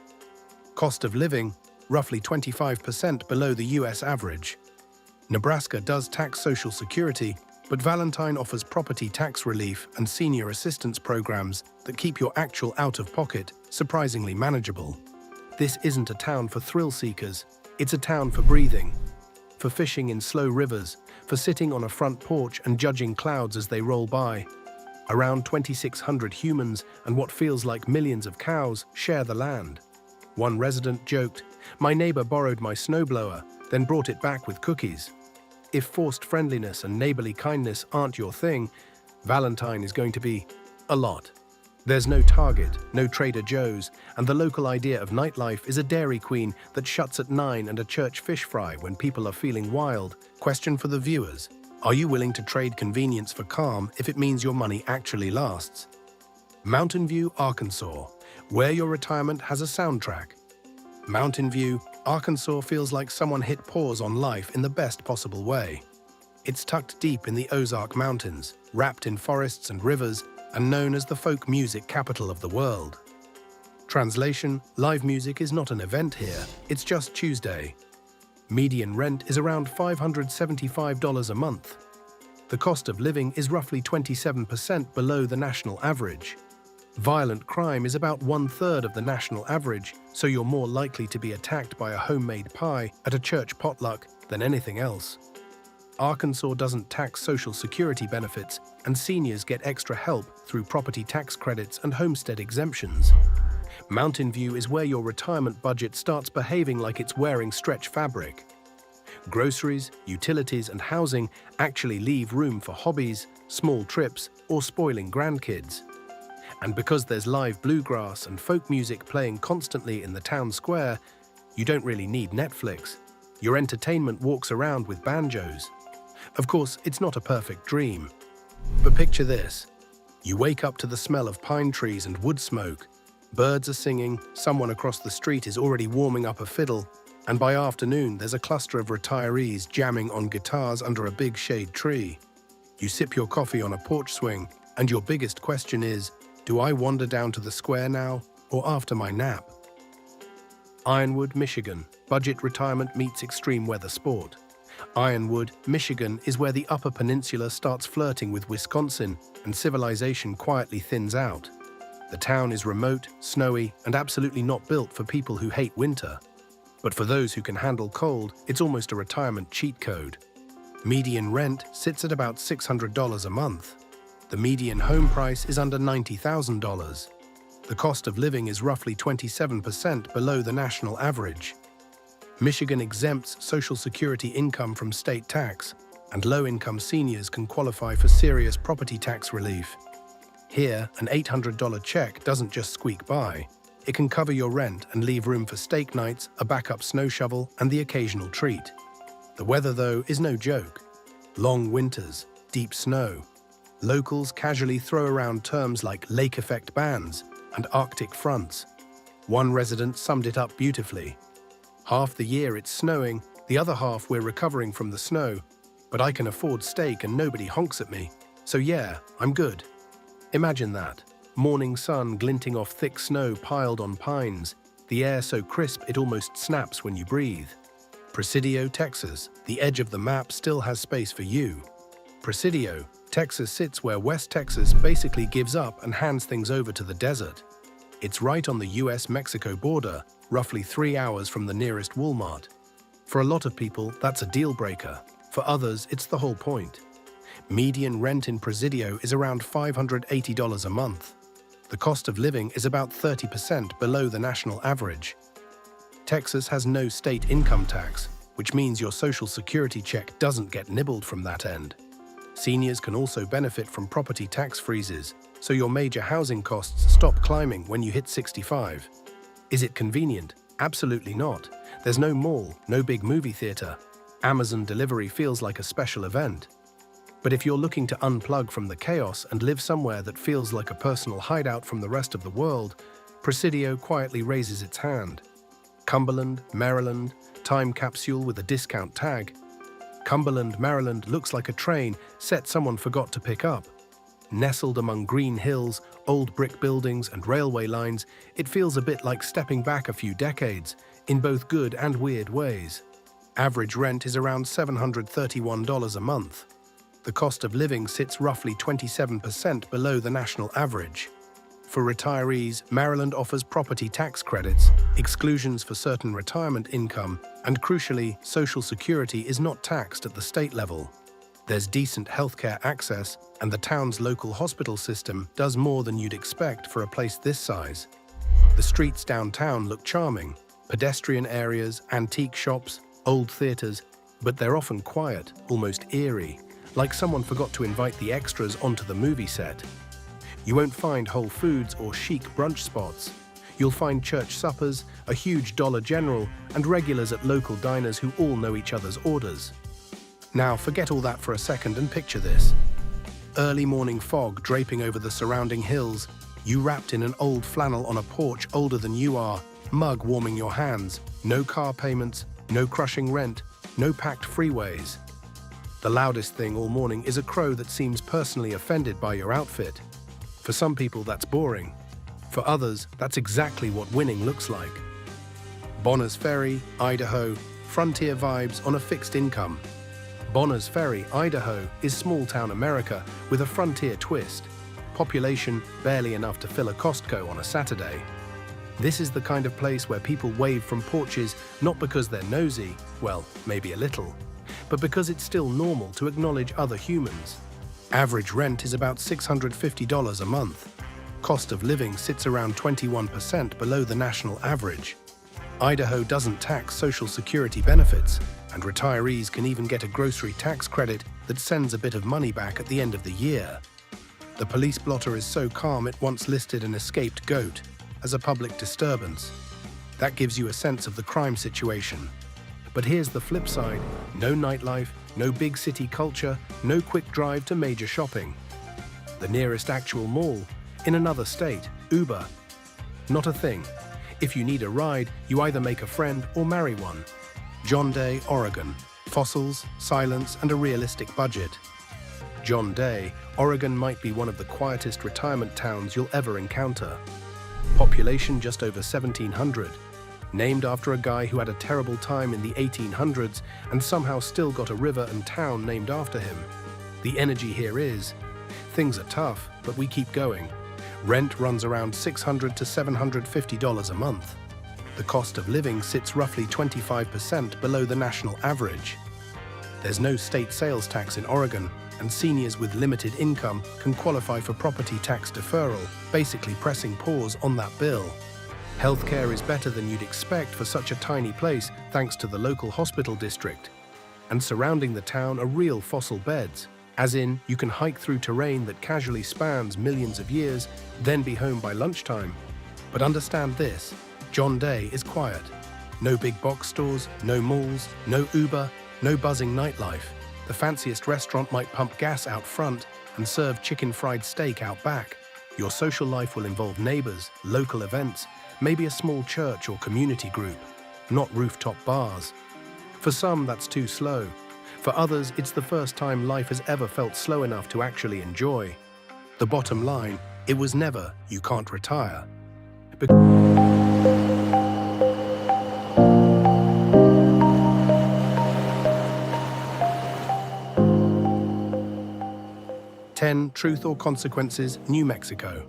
Speaker 1: Cost of living, roughly 25% below the US average. Nebraska does tax Social Security, but Valentine offers property tax relief and senior assistance programs that keep your actual out-of-pocket surprisingly manageable. This isn't a town for thrill seekers, it's a town for breathing. For fishing in slow rivers, for sitting on a front porch and judging clouds as they roll by. Around 2,600 humans and what feels like millions of cows share the land. One resident joked, "My neighbor borrowed my snowblower, then brought it back with cookies." If forced friendliness and neighborly kindness aren't your thing, Valentine is going to be a lot. There's no Target, no Trader Joe's, and the local idea of nightlife is a Dairy Queen that shuts at 9 and a church fish fry when people are feeling wild. Question for the viewers: are you willing to trade convenience for calm if it means your money actually lasts? Mountain View, Arkansas, where your retirement has a soundtrack. Mountain View, Arkansas feels like someone hit pause on life in the best possible way. It's tucked deep in the Ozark Mountains, wrapped in forests and rivers, and known as the folk music capital of the world. Translation: live music is not an event here, it's just Tuesday. Median rent is around $575 a month. The cost of living is roughly 27% below the national average. Violent crime is about 1/3 of the national average, so you're more likely to be attacked by a homemade pie at a church potluck than anything else. Arkansas doesn't tax Social Security benefits, and seniors get extra help through property tax credits and homestead exemptions. Mountain View is where your retirement budget starts behaving like it's wearing stretch fabric. Groceries, utilities, and housing actually leave room for hobbies, small trips, or spoiling grandkids. And because there's live bluegrass and folk music playing constantly in the town square, you don't really need Netflix. Your entertainment walks around with banjos. Of course, it's not a perfect dream. But picture this. You wake up to the smell of pine trees and wood smoke. Birds are singing, someone across the street is already warming up a fiddle, and by afternoon there's a cluster of retirees jamming on guitars under a big shade tree. You sip your coffee on a porch swing, and your biggest question is, do I wander down to the square now, or after my nap? Ironwood, Michigan. Budget retirement meets extreme weather sport. Ironwood, Michigan is where the Upper Peninsula starts flirting with Wisconsin and civilization quietly thins out. The town is remote, snowy, and absolutely not built for people who hate winter. But for those who can handle cold, it's almost a retirement cheat code. Median rent sits at about $600 a month. The median home price is under $90,000. The cost of living is roughly 27% below the national average. Michigan exempts Social Security income from state tax, and low-income seniors can qualify for serious property tax relief. Here, an $800 check doesn't just squeak by. It can cover your rent and leave room for steak nights, a backup snow shovel, and the occasional treat. The weather, though, is no joke. Long winters, deep snow. Locals casually throw around terms like lake effect bands and Arctic fronts. One resident summed it up beautifully. Half the year it's snowing, the other half we're recovering from the snow, but I can afford steak and nobody honks at me, so yeah, I'm good. Imagine that. Morning sun glinting off thick snow piled on pines, the air so crisp it almost snaps when you breathe. Presidio, Texas. The edge of the map still has space for you. Presidio, Texas sits where West Texas basically gives up and hands things over to the desert. It's right on the US-Mexico border, roughly 3 hours from the nearest Walmart. For a lot of people, that's a deal breaker. For others, it's the whole point. Median rent in Presidio is around $580 a month. The cost of living is about 30% below the national average. Texas has no state income tax, which means your Social Security check doesn't get nibbled from that end. Seniors can also benefit from property tax freezes, so your major housing costs stop climbing when you hit 65. Is it convenient? Absolutely not. There's no mall, no big movie theater. Amazon delivery feels like a special event. But if you're looking to unplug from the chaos and live somewhere that feels like a personal hideout from the rest of the world, Presidio quietly raises its hand. Cumberland, Maryland, time capsule with a discount tag. Cumberland, Maryland looks like a train set someone forgot to pick up. Nestled among green hills, old brick buildings, and railway lines, it feels a bit like stepping back a few decades, in both good and weird ways. Average rent is around $731 a month. The cost of living sits roughly 27% below the national average. For retirees, Maryland offers property tax credits, exclusions for certain retirement income, and crucially, Social Security is not taxed at the state level. There's decent healthcare access, and the town's local hospital system does more than you'd expect for a place this size. The streets downtown look charming, pedestrian areas, antique shops, old theaters, but they're often quiet, almost eerie, like someone forgot to invite the extras onto the movie set. You won't find Whole Foods or chic brunch spots. You'll find church suppers, a huge Dollar General, and regulars at local diners who all know each other's orders. Now, forget all that for a second and picture this. Early morning fog draping over the surrounding hills, you wrapped in an old flannel on a porch older than you are, mug warming your hands, no car payments, no crushing rent, no packed freeways. The loudest thing all morning is a crow that seems personally offended by your outfit. For some people, that's boring. For others, that's exactly what winning looks like. Bonners Ferry, Idaho, frontier vibes on a fixed income. Bonners Ferry, Idaho is small-town America with a frontier twist. Population barely enough to fill a Costco on a Saturday. This is the kind of place where people wave from porches not because they're nosy, well, maybe a little, but because it's still normal to acknowledge other humans. Average rent is about $650 a month. Cost of living sits around 21% below the national average. Idaho doesn't tax Social Security benefits, and retirees can even get a grocery tax credit that sends a bit of money back at the end of the year. The police blotter is so calm it once listed an escaped goat as a public disturbance. That gives you a sense of the crime situation. But here's the flip side: no nightlife, no big city culture, no quick drive to major shopping. The nearest actual mall, in another state, Uber. Not a thing. If you need a ride, you either make a friend or marry one. John Day, Oregon. Fossils, silence, and a realistic budget. John Day, Oregon might be one of the quietest retirement towns you'll ever encounter. Population just over 1,700. Named after a guy who had a terrible time in the 1800s and somehow still got a river and town named after him. The energy here is, things are tough, but we keep going. Rent runs around $600 to $750 a month. The cost of living sits roughly 25% below the national average. There's no state sales tax in Oregon, and seniors with limited income can qualify for property tax deferral, basically pressing pause on that bill. Healthcare is better than you'd expect for such a tiny place thanks to the local hospital district. And surrounding the town are real fossil beds, as in you can hike through terrain that casually spans millions of years, then be home by lunchtime. But understand this, John Day is quiet. No big box stores, no malls, no Uber, no buzzing nightlife. The fanciest restaurant might pump gas out front and serve chicken fried steak out back. Your social life will involve neighbors, local events, maybe a small church or community group, not rooftop bars. For some, that's too slow. For others, it's the first time life has ever felt slow enough to actually enjoy. The bottom line, it was never, you can't retire. 10. Truth or Consequences, New Mexico.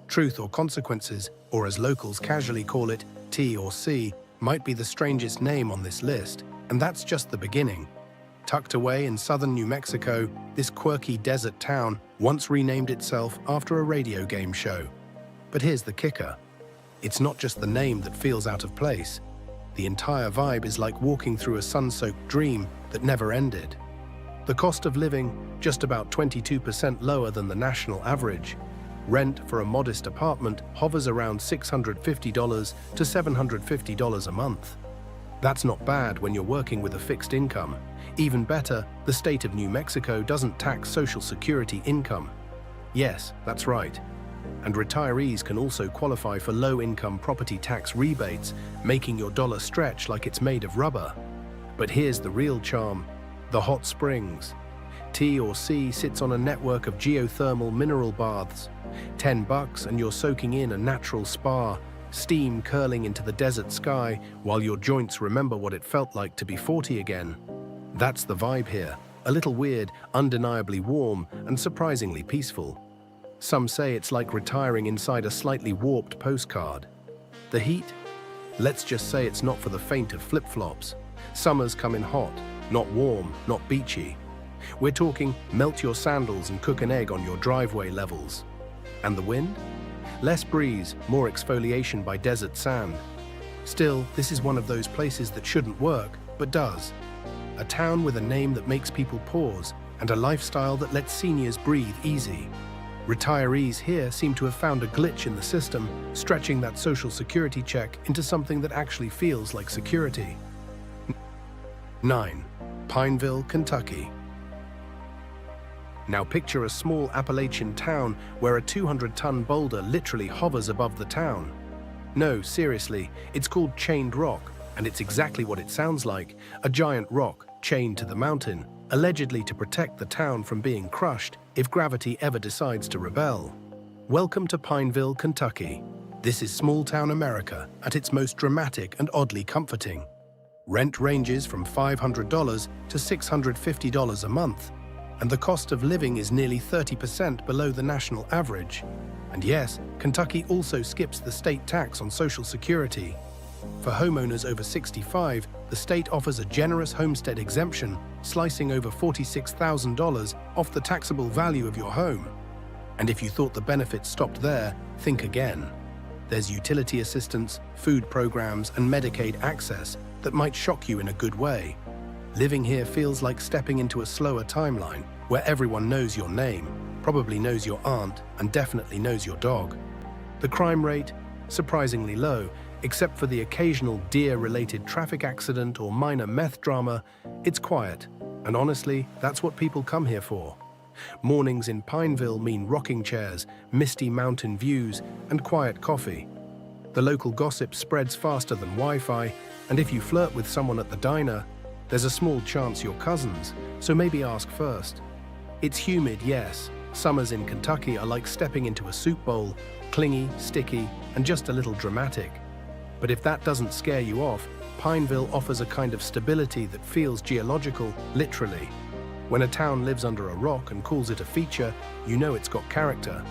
Speaker 1: Truth or Consequences, or as locals casually call it, T or C, might be the strangest name on this list, and that's just the beginning. Tucked away in southern New Mexico, this quirky desert town once renamed itself after a radio game show. But here's the kicker. It's not just the name that feels out of place. The entire vibe is like walking through a sun-soaked dream that never ended. The cost of living, just about 22% lower than the national average. Rent for a modest apartment hovers around $650 to $750 a month. That's not bad when you're working with a fixed income. Even better, the state of New Mexico doesn't tax Social Security income. Yes, that's right. And retirees can also qualify for low-income property tax rebates, making your dollar stretch like it's made of rubber. But here's the real charm: the hot springs. T or C sits on a network of geothermal mineral baths. $10 and you're soaking in a natural spa, steam curling into the desert sky while your joints remember what it felt like to be 40 again. That's the vibe here. A little weird, undeniably warm, and surprisingly peaceful. Some say it's like retiring inside a slightly warped postcard. The heat? Let's just say it's not for the faint of flip-flops. Summers come in hot, not warm, not beachy. We're talking melt your sandals and cook an egg on your driveway levels. And the wind? Less breeze, more exfoliation by desert sand. Still, this is one of those places that shouldn't work, but does. A town with a name that makes people pause, and a lifestyle that lets seniors breathe easy. Retirees here seem to have found a glitch in the system, stretching that Social Security check into something that actually feels like security. 9. Pineville, Kentucky. Now picture a small Appalachian town where a 200-ton boulder literally hovers above the town. No, seriously, it's called Chained Rock, and it's exactly what it sounds like, a giant rock chained to the mountain, allegedly to protect the town from being crushed if gravity ever decides to rebel. Welcome to Pineville, Kentucky. This is small-town America at its most dramatic and oddly comforting. Rent ranges from $500 to $650 a month, and the cost of living is nearly 30% below the national average. And yes, Kentucky also skips the state tax on Social Security. For homeowners over 65, the state offers a generous homestead exemption, slicing over $46,000 off the taxable value of your home. And if you thought the benefits stopped there, think again. There's utility assistance, food programs, and Medicaid access that might shock you in a good way. Living here feels like stepping into a slower timeline where everyone knows your name, probably knows your aunt, and definitely knows your dog. The crime rate? Surprisingly low, except for the occasional deer-related traffic accident or minor meth drama. It's quiet, and honestly, that's what people come here for. Mornings in Pineville mean rocking chairs, misty mountain views, and quiet coffee. The local gossip spreads faster than Wi-Fi, and if you flirt with someone at the diner, there's a small chance you're cousins, so maybe ask first. It's humid, yes. Summers in Kentucky are like stepping into a soup bowl, clingy, sticky, and just a little dramatic. But if that doesn't scare you off, Pineville offers a kind of stability that feels geological, literally. When a town lives under a rock and calls it a feature, you know it's got character.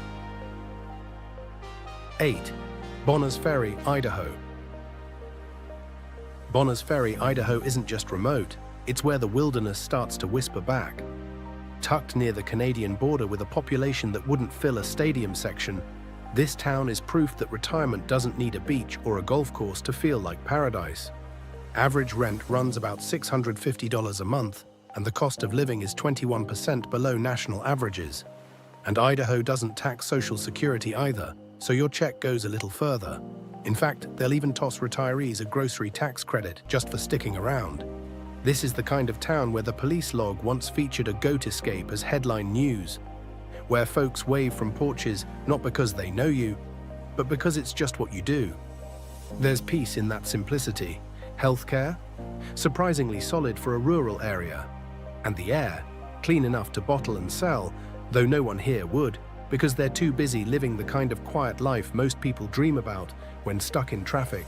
Speaker 1: 8. Bonners Ferry, Idaho. Bonners Ferry, Idaho isn't just remote, it's where the wilderness starts to whisper back. Tucked near the Canadian border with a population that wouldn't fill a stadium section, this town is proof that retirement doesn't need a beach or a golf course to feel like paradise. Average rent runs about $650 a month, and the cost of living is 21% below national averages. And Idaho doesn't tax Social Security either, so your check goes a little further. In fact, they'll even toss retirees a grocery tax credit just for sticking around. This is the kind of town where the police log once featured a goat escape as headline news, where folks wave from porches not because they know you, but because it's just what you do. There's peace in that simplicity. Healthcare? Surprisingly solid for a rural area. And the air? Clean enough to bottle and sell, though no one here would, because they're too busy living the kind of quiet life most people dream about when stuck in traffic.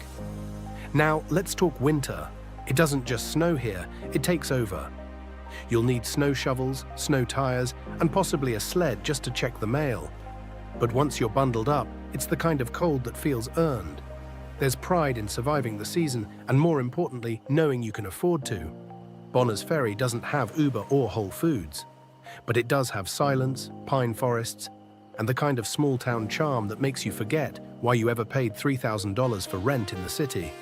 Speaker 1: Now, let's talk winter. It doesn't just snow here, it takes over. You'll need snow shovels, snow tires, and possibly a sled just to check the mail. But once you're bundled up, it's the kind of cold that feels earned. There's pride in surviving the season, and more importantly, knowing you can afford to. Bonners Ferry doesn't have Uber or Whole Foods, but it does have silence, pine forests, and the kind of small-town charm that makes you forget why you ever paid $3,000 for rent in the city.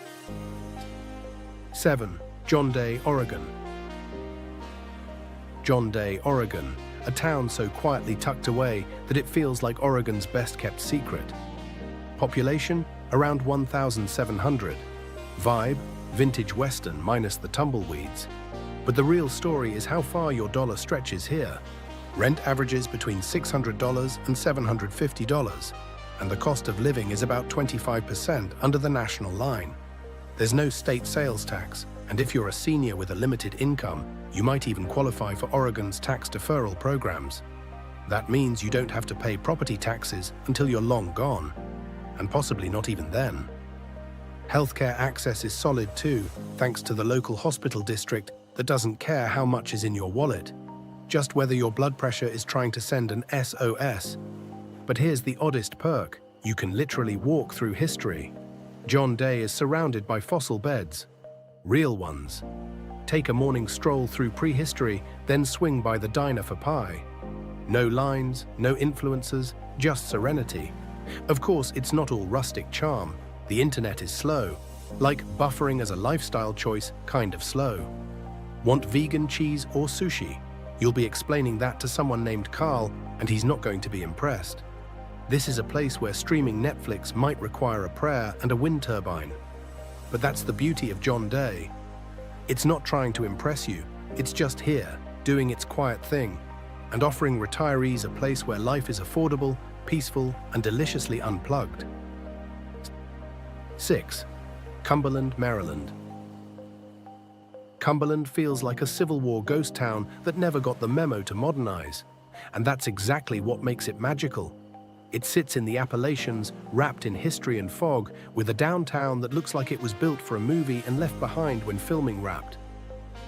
Speaker 1: 7. John Day, Oregon. John Day, Oregon, a town so quietly tucked away that it feels like Oregon's best-kept secret. Population? Around 1,700. Vibe? Vintage Western minus the tumbleweeds. But the real story is how far your dollar stretches here. Rent averages between $600 and $750, and the cost of living is about 25% under the national line. There's no state sales tax, and if you're a senior with a limited income, you might even qualify for Oregon's tax deferral programs. That means you don't have to pay property taxes until you're long gone, and possibly not even then. Healthcare access is solid too, thanks to the local hospital district that doesn't care how much is in your wallet, just whether your blood pressure is trying to send an SOS. But here's the oddest perk: you can literally walk through history. John Day is surrounded by fossil beds. Real ones. Take a morning stroll through prehistory, then swing by the diner for pie. No lines, no influencers, just serenity. Of course, it's not all rustic charm. The internet is slow. Like buffering as a lifestyle choice, kind of slow. Want vegan cheese or sushi? You'll be explaining that to someone named Carl, and he's not going to be impressed. This is a place where streaming Netflix might require a prayer and a wind turbine. But that's the beauty of John Day. It's not trying to impress you, it's just here, doing its quiet thing, and offering retirees a place where life is affordable, peaceful, and deliciously unplugged. 6. Cumberland, Maryland. Cumberland feels like a Civil War ghost town that never got the memo to modernize, and that's exactly what makes it magical. It sits in the Appalachians, wrapped in history and fog, with a downtown that looks like it was built for a movie and left behind when filming wrapped.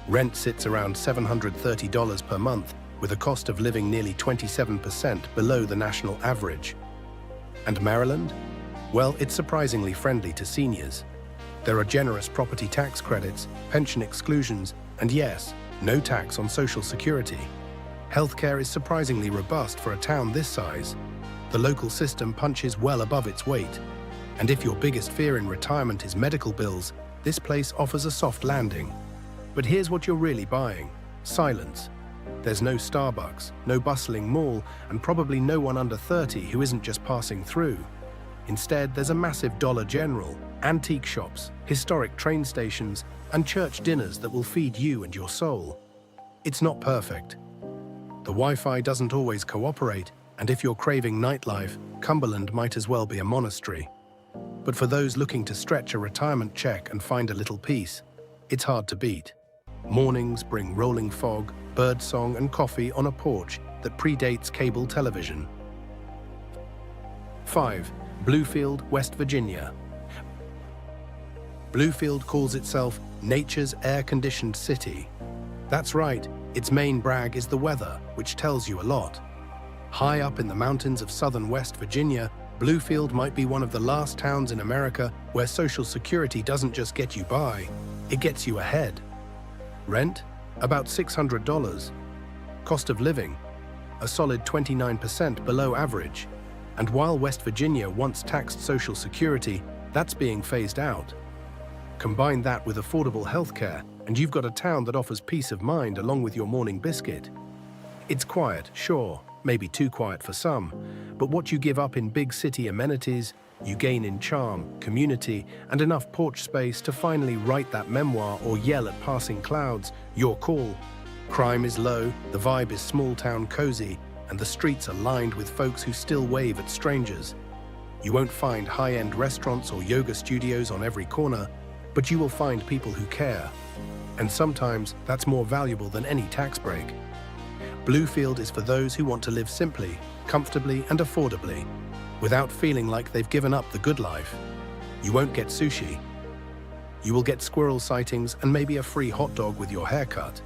Speaker 1: Rent sits around $730 per month, with a cost of living nearly 27% below the national average. And Maryland? Well, it's surprisingly friendly to seniors. There are generous property tax credits, pension exclusions, and yes, no tax on Social Security. Healthcare is surprisingly robust for a town this size. The local system punches well above its weight. And if your biggest fear in retirement is medical bills, this place offers a soft landing. But here's what you're really buying: silence. There's no Starbucks, no bustling mall, and probably no one under 30 who isn't just passing through. Instead, there's a massive Dollar General, antique shops, historic train stations, and church dinners that will feed you and your soul. It's not perfect. The Wi-Fi doesn't always cooperate, and if you're craving nightlife, Cumberland might as well be a monastery. But for those looking to stretch a retirement check and find a little peace, it's hard to beat. Mornings bring rolling fog, birdsong, and coffee on a porch that predates cable television. 5. Bluefield, West Virginia. Bluefield calls itself nature's air-conditioned city. That's right, its main brag is the weather, which tells you a lot. High up in the mountains of southern West Virginia, Bluefield might be one of the last towns in America where Social Security doesn't just get you by, it gets you ahead. Rent? About $600. Cost of living? A solid 29% below average. And while West Virginia once taxed Social Security, that's being phased out. Combine that with affordable healthcare, and you've got a town that offers peace of mind along with your morning biscuit. It's quiet, sure, maybe too quiet for some, but what you give up in big city amenities, you gain in charm, community, and enough porch space to finally write that memoir or yell at passing clouds, your call. Crime is low, the vibe is small-town cozy, and the streets are lined with folks who still wave at strangers. You won't find high-end restaurants or yoga studios on every corner, but you will find people who care. And sometimes that's more valuable than any tax break. Bluefield is for those who want to live simply, comfortably, and affordably, without feeling like they've given up the good life. You won't get sushi. You will get squirrel sightings and maybe a free hot dog with your haircut.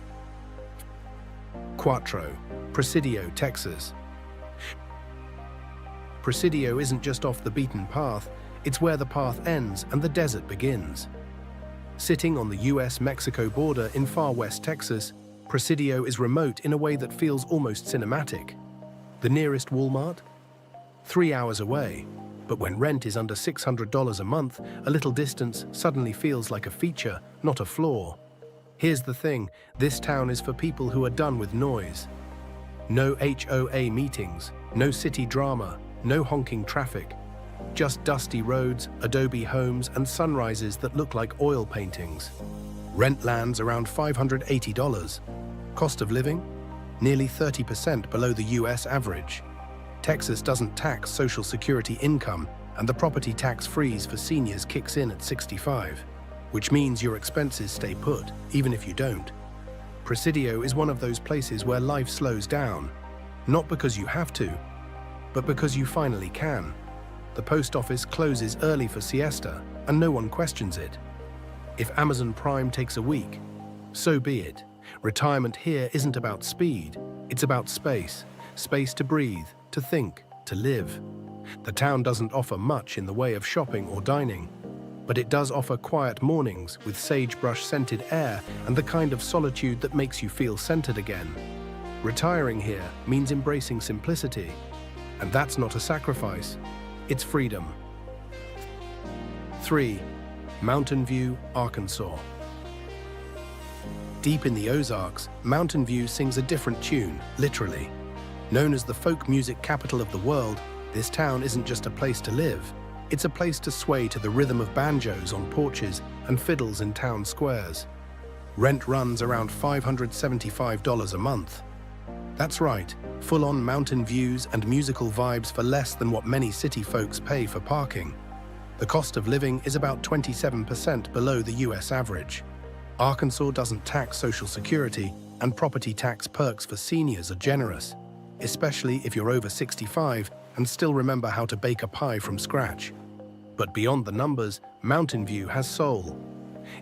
Speaker 1: Quattro, Presidio, Texas. Presidio isn't just off the beaten path, it's where the path ends and the desert begins. Sitting on the US-Mexico border in far west Texas, Presidio is remote in a way that feels almost cinematic. The nearest Walmart? 3 hours away. But when rent is under $600 a month, a little distance suddenly feels like a feature, not a flaw. Here's the thing, this town is for people who are done with noise. No HOA meetings, no city drama, no honking traffic. Just dusty roads, adobe homes, and sunrises that look like oil paintings. Rent lands around $580. Cost of living? Nearly 30% below the US average. Texas doesn't tax Social Security income, and the property tax freeze for seniors kicks in at 65, which means your expenses stay put, even if you don't. Presidio is one of those places where life slows down, not because you have to, but because you finally can. The post office closes early for siesta, and no one questions it. If Amazon Prime takes a week, so be it. Retirement here isn't about speed, it's about space. Space to breathe, to think, to live. The town doesn't offer much in the way of shopping or dining, but it does offer quiet mornings with sagebrush-scented air and the kind of solitude that makes you feel centered again. Retiring here means embracing simplicity, and that's not a sacrifice, it's freedom. 3. Mountain View, Arkansas. Deep in the Ozarks, Mountain View sings a different tune, literally. Known as the folk music capital of the world, this town isn't just a place to live. It's a place to sway to the rhythm of banjos on porches and fiddles in town squares. Rent runs around $575 a month. That's right, full-on mountain views and musical vibes for less than what many city folks pay for parking. The cost of living is about 27% below the US average. Arkansas doesn't tax Social Security, and property tax perks for seniors are generous, especially if you're over 65 and still remember how to bake a pie from scratch. But beyond the numbers, Mountain View has soul.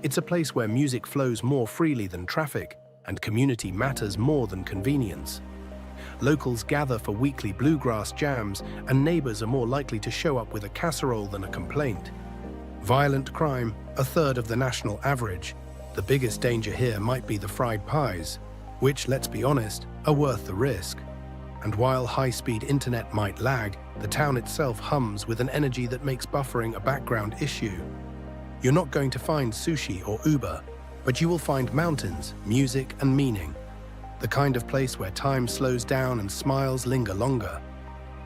Speaker 1: It's a place where music flows more freely than traffic, and community matters more than convenience. Locals gather for weekly bluegrass jams, and neighbors are more likely to show up with a casserole than a complaint. Violent crime, a third of the national average. The biggest danger here might be the fried pies, which, let's be honest, are worth the risk. And while high-speed internet might lag, the town itself hums with an energy that makes buffering a background issue. You're not going to find sushi or Uber, But you will find mountains, music, and meaning. The kind of place where time slows down and smiles linger longer.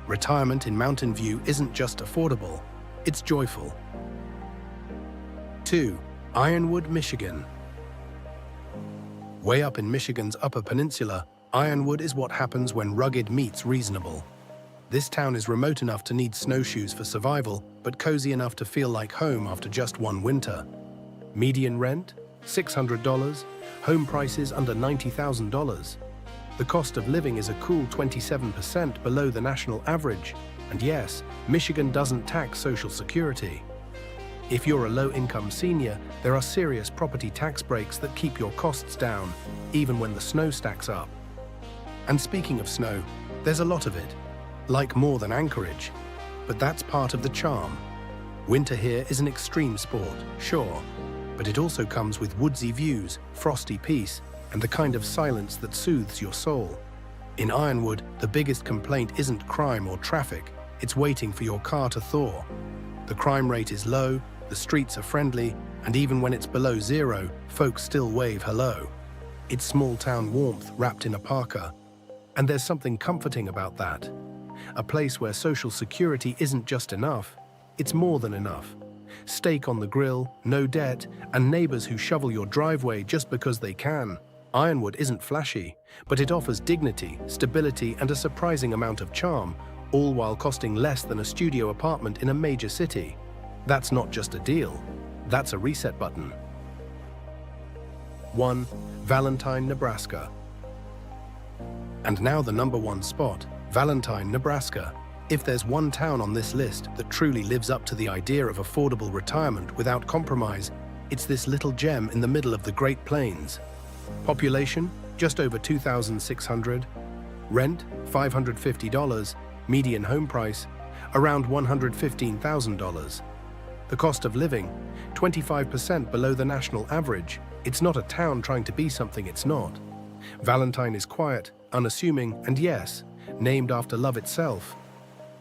Speaker 1: Retirement in Mountain View isn't just affordable, it's joyful. 2. Ironwood, Michigan. Way up in Michigan's Upper Peninsula, Ironwood is what happens when rugged meets reasonable. This town is remote enough to need snowshoes for survival, but cozy enough to feel like home after just one winter. Median rent? $600. Home prices under $90,000. The cost of living is a cool 27% below the national average. And yes, Michigan doesn't tax Social Security. If you're a low-income senior, there are serious property tax breaks that keep your costs down, even when the snow stacks up. And speaking of snow, there's a lot of it, like more than Anchorage. But that's part of the charm. Winter here is an extreme sport, sure, but it also comes with woodsy views, frosty peace, and the kind of silence that soothes your soul. In Ironwood, the biggest complaint isn't crime or traffic, it's waiting for your car to thaw. The crime rate is low, the streets are friendly, and even when it's below zero, folks still wave hello. It's small-town warmth wrapped in a parka. And there's something comforting about that. A place where Social Security isn't just enough, it's more than enough. Steak on the grill, no debt, and neighbors who shovel your driveway just because they can. Ironwood isn't flashy, but it offers dignity, stability, and a surprising amount of charm, all while costing less than a studio apartment in a major city. That's not just a deal, that's a reset button. 1. Valentine, Nebraska. And now the #1 spot, Valentine, Nebraska. If there's one town on this list that truly lives up to the idea of affordable retirement without compromise, it's this little gem in the middle of the Great Plains. Population, just over 2,600. Rent, $550. Median home price, around $115,000. The cost of living, 25% below the national average. It's not a town trying to be something it's not. Valentine is quiet, unassuming, and yes, named after love itself.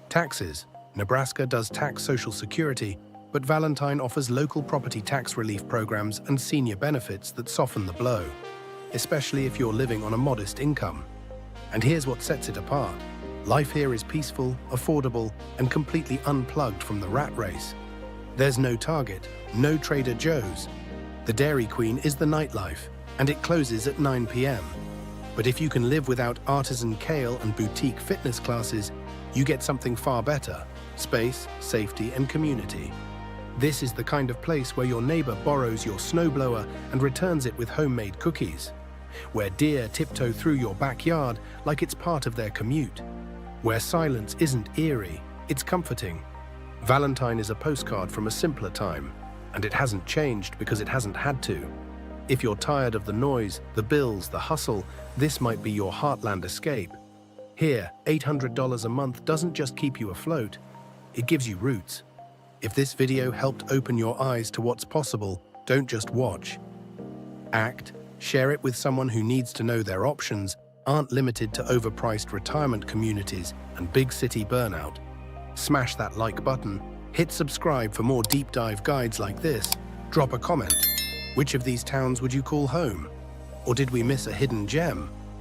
Speaker 1: Taxes. Nebraska does tax Social Security, but Valentine offers local property tax relief programs and senior benefits that soften the blow, especially if you're living on a modest income. And here's what sets it apart. Life here is peaceful, affordable, and completely unplugged from the rat race. There's no Target, no Trader Joe's. The Dairy Queen is the nightlife, and it closes at 9 p.m. But if you can live without artisan kale and boutique fitness classes, you get something far better: space, safety, and community. This is the kind of place where your neighbor borrows your snowblower and returns it with homemade cookies, where deer tiptoe through your backyard like it's part of their commute, where silence isn't eerie, it's comforting. Valentine is a postcard from a simpler time, and it hasn't changed because it hasn't had to. If you're tired of the noise, the bills, the hustle, this might be your heartland escape. Here, $800 a month doesn't just keep you afloat, it gives you roots. If this video helped open your eyes to what's possible, don't just watch. Act, share it with someone who needs to know their options aren't limited to overpriced retirement communities and big city burnout. Smash that like button, hit subscribe for more deep dive guides like this, drop a comment. Which of these towns would you call home? Or did we miss a hidden gem?